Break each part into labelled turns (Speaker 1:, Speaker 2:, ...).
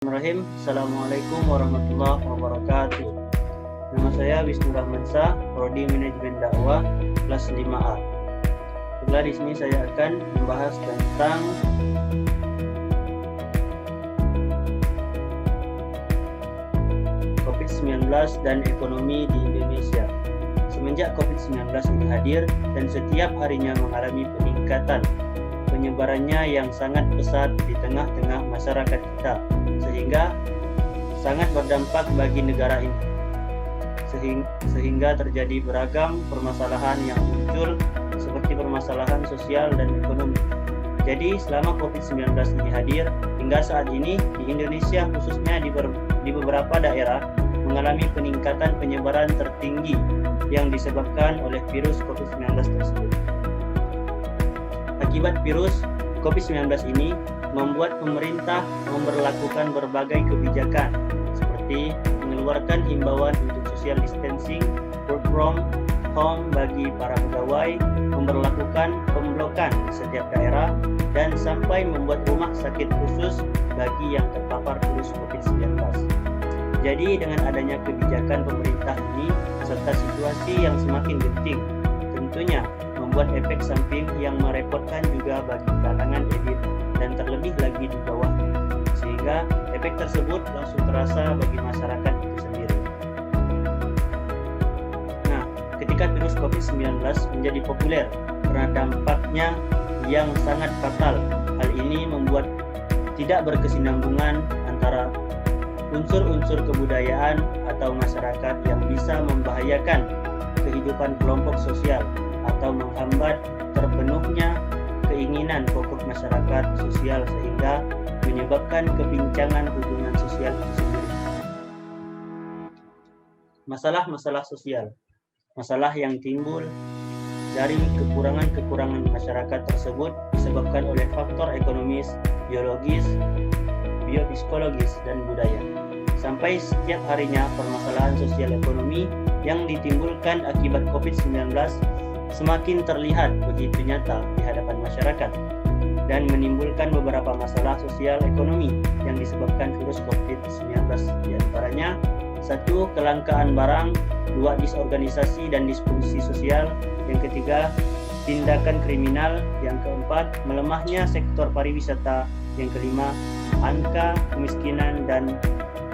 Speaker 1: Bismillahirrahmanirrahim. Assalamualaikum warahmatullahi wabarakatuh. Nama saya Wisnu Rahmansyah, Prodi Manajemen Dakwah, kelas 5A. Setelah di sini saya akan membahas tentang COVID-19 dan ekonomi di Indonesia. Semenjak COVID-19 ini hadir dan setiap harinya mengalami peningkatan penyebarannya yang sangat pesat di tengah-tengah masyarakat kita, sehingga sangat berdampak bagi negara ini, sehingga terjadi beragam permasalahan yang muncul seperti permasalahan sosial dan ekonomi. Jadi selama COVID-19 ini hadir, hingga saat ini di Indonesia khususnya di beberapa daerah mengalami peningkatan penyebaran tertinggi yang disebabkan oleh virus COVID-19 tersebut. Akibat virus COVID-19 ini membuat pemerintah memberlakukan berbagai kebijakan seperti mengeluarkan himbauan untuk social distancing, work from home bagi para pegawai, memberlakukan pemblokan di setiap daerah, dan sampai membuat rumah sakit khusus bagi yang terpapar virus COVID-19. Jadi dengan adanya kebijakan pemerintah ini serta situasi yang semakin genting, tentunya membuat efek samping yang merepotkan juga bagi kalangan elit dan terlebih lagi di bawahnya, sehingga efek tersebut langsung terasa bagi masyarakat itu sendiri. Nah, ketika virus COVID-19 menjadi populer karena dampaknya yang sangat fatal, hal ini membuat tidak berkesinambungan antara unsur-unsur kebudayaan atau masyarakat yang bisa membahayakan kehidupan kelompok sosial atau menghambat terpenuhnya keinginan pokok masyarakat sosial, sehingga menyebabkan kepincangan hubungan sosial itu sendiri. Masalah-masalah sosial, masalah yang timbul dari kekurangan-kekurangan masyarakat tersebut disebabkan oleh faktor ekonomis, biologis, biopsikologis, dan budaya. Sampai setiap harinya permasalahan sosial ekonomi yang ditimbulkan akibat COVID-19 semakin terlihat begitu nyata di hadapan masyarakat dan menimbulkan beberapa masalah sosial ekonomi yang disebabkan virus COVID-19, di antaranya 1. Kelangkaan barang, 2. Disorganisasi dan disfungsi sosial, yang ketiga tindakan kriminal, yang keempat melemahnya sektor pariwisata, yang kelima angka kemiskinan dan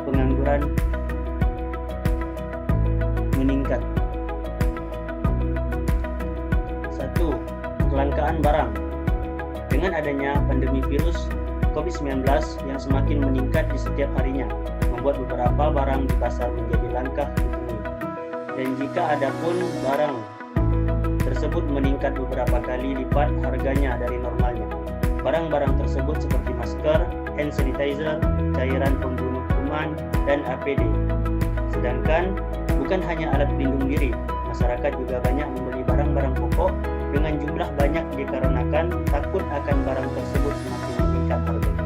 Speaker 1: pengangguran meningkat. 1. Kelangkaan barang. Dengan adanya pandemi virus COVID-19 yang semakin meningkat di setiap harinya, membuat beberapa barang di pasar menjadi langka ditemui. Dan jika ada pun barang tersebut meningkat beberapa kali lipat harganya dari normalnya. Barang-barang tersebut seperti masker, hand sanitizer, cairan pembunuh kuman, dan APD. Sedangkan bukan hanya alat pelindung diri, masyarakat juga banyak membeli barang-barang pokok dengan jumlah banyak dikarenakan takut akan barang tersebut semakin meningkat harganya.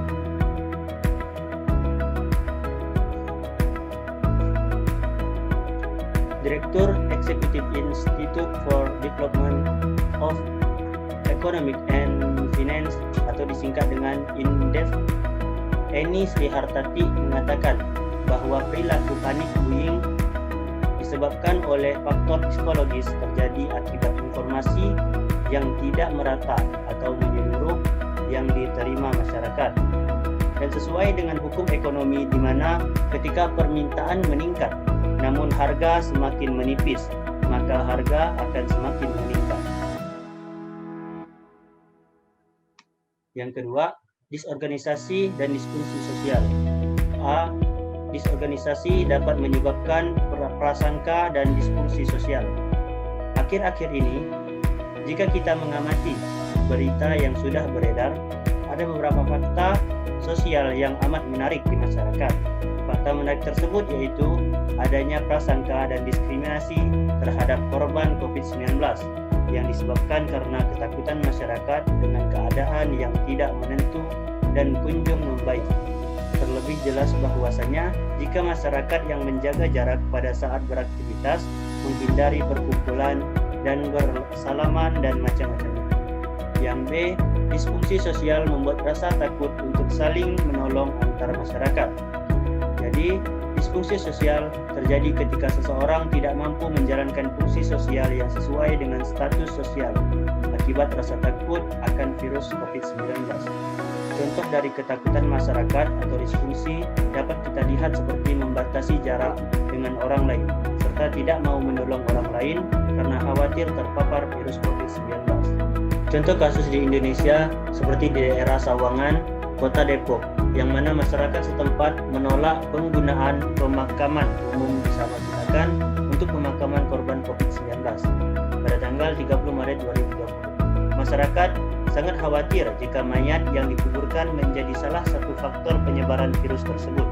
Speaker 1: Direktur Eksekutif Institute for Development of Economic and Finance atau disingkat dengan INDEF, Eni Srihartati, mengatakan bahwa perilaku panik buying disebabkan oleh faktor psikologis terjadi akibat informasi yang tidak merata atau menyeluruh yang diterima masyarakat. Dan sesuai dengan hukum ekonomi di mana ketika permintaan meningkat namun harga semakin menipis, maka harga akan semakin meningkat. Yang kedua, disorganisasi dan disfungsi sosial. A. Disorganisasi dapat menyebabkan prasangka dan disfungsi sosial. Akhir-akhir ini, jika kita mengamati berita yang sudah beredar, ada beberapa fakta sosial yang amat menarik di masyarakat. Fakta menarik tersebut yaitu adanya prasangka dan diskriminasi terhadap korban COVID-19 yang disebabkan karena ketakutan masyarakat dengan keadaan yang tidak menentu dan kunjung membaik. Terlebih jelas bahwasanya jika masyarakat yang menjaga jarak pada saat beraktivitas, menghindari perkumpulan dan bersalaman dan macam-macamnya. Yang B, Disfungsi sosial membuat rasa takut untuk saling menolong antar masyarakat. Jadi, disfungsi sosial terjadi ketika seseorang tidak mampu menjalankan fungsi sosial yang sesuai dengan status sosial akibat rasa takut akan virus COVID-19. Contoh dari ketakutan masyarakat atau disfungsi dapat kita lihat seperti membatasi jarak dengan orang lain, serta tidak mau menolong orang lain karena khawatir terpapar virus COVID-19. Contoh kasus di Indonesia seperti di daerah Sawangan, Kota Depok, yang mana masyarakat setempat menolak penggunaan pemakaman umum disalahgunakan untuk pemakaman korban COVID-19 pada tanggal 30 Maret 2020. Masyarakat sangat khawatir jika mayat yang dikuburkan menjadi salah satu faktor penyebaran virus tersebut.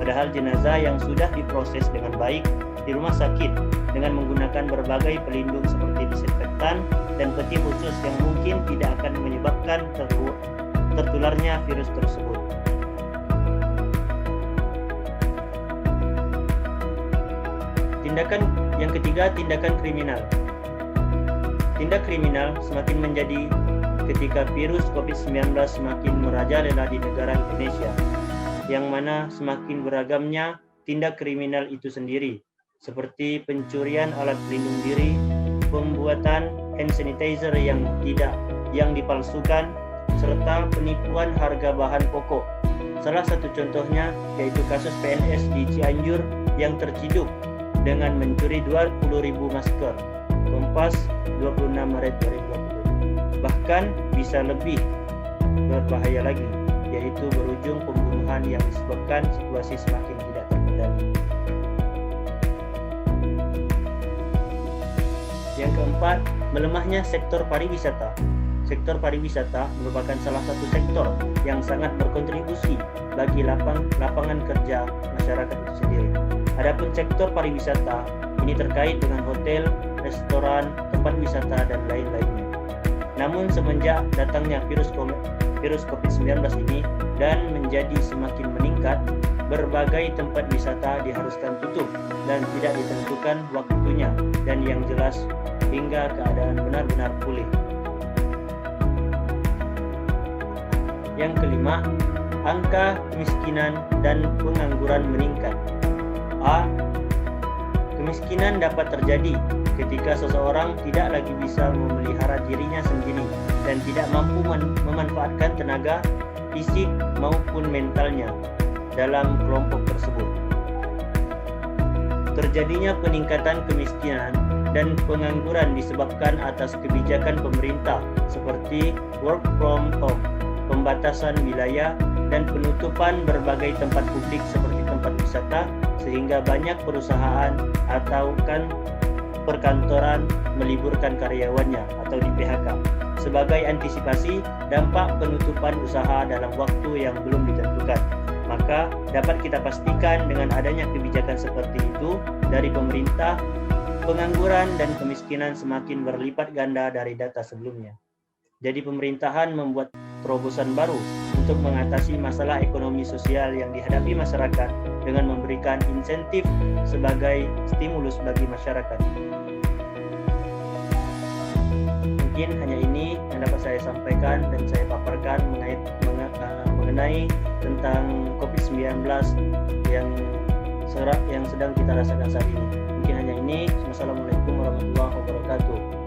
Speaker 1: Padahal jenazah yang sudah diproses dengan baik di rumah sakit dengan menggunakan berbagai pelindung seperti disinfektan dan peti khusus yang mungkin tidak akan menyebabkan tertularnya virus tersebut. Tindakan yang ketiga, tindakan kriminal. Tindak kriminal semakin menjadi ketika virus COVID-19 semakin merajalela di negara Indonesia, yang mana semakin beragamnya tindak kriminal itu sendiri, seperti pencurian alat pelindung diri, pembuatan hand sanitizer yang dipalsukan, serta penipuan harga bahan pokok. Salah satu contohnya yaitu kasus PNS di Cianjur yang terciduk dengan mencuri 20.000 masker. Kompas 26 Maret 2020. Bahkan bisa lebih berbahaya lagi, yaitu berujung pembunuhan yang disebabkan situasi semakin tidak terkendali. Yang keempat, melemahnya sektor pariwisata. Sektor pariwisata merupakan salah satu sektor yang sangat berkontribusi bagi lapangan kerja masyarakat itu sendiri. Adapun sektor pariwisata ini terkait dengan hotel, restoran, tempat wisata, dan lain-lainnya. Namun semenjak datangnya virus COVID-19 ini dan menjadi semakin meningkat, berbagai tempat wisata diharuskan tutup dan tidak ditentukan waktunya, dan yang jelas hingga keadaan benar-benar pulih. Yang kelima, angka kemiskinan dan pengangguran meningkat. A. Kemiskinan dapat terjadi ketika seseorang tidak lagi bisa memelihara dirinya sendiri dan tidak mampu memanfaatkan tenaga fisik maupun mentalnya dalam kelompok tersebut. Terjadinya peningkatan kemiskinan dan pengangguran disebabkan atas kebijakan pemerintah seperti work from home, pembatasan wilayah, dan penutupan berbagai tempat publik seperti tempat wisata, sehingga banyak perusahaan atau perkantoran meliburkan karyawannya atau di PHK. Sebagai antisipasi dampak penutupan usaha dalam waktu yang belum ditentukan, maka dapat kita pastikan dengan adanya kebijakan seperti itu dari pemerintah, pengangguran dan kemiskinan semakin berlipat ganda dari data sebelumnya. Jadi pemerintahan membuat terobosan baru untuk mengatasi masalah ekonomi sosial yang dihadapi masyarakat dengan memberikan insentif sebagai stimulus bagi masyarakat. Mungkin hanya ini yang dapat saya sampaikan dan saya paparkan mengenai tentang COVID-19 yang sedang kita rasakan saat ini. Mungkin hanya ini. Wassalamualaikum warahmatullahi wabarakatuh.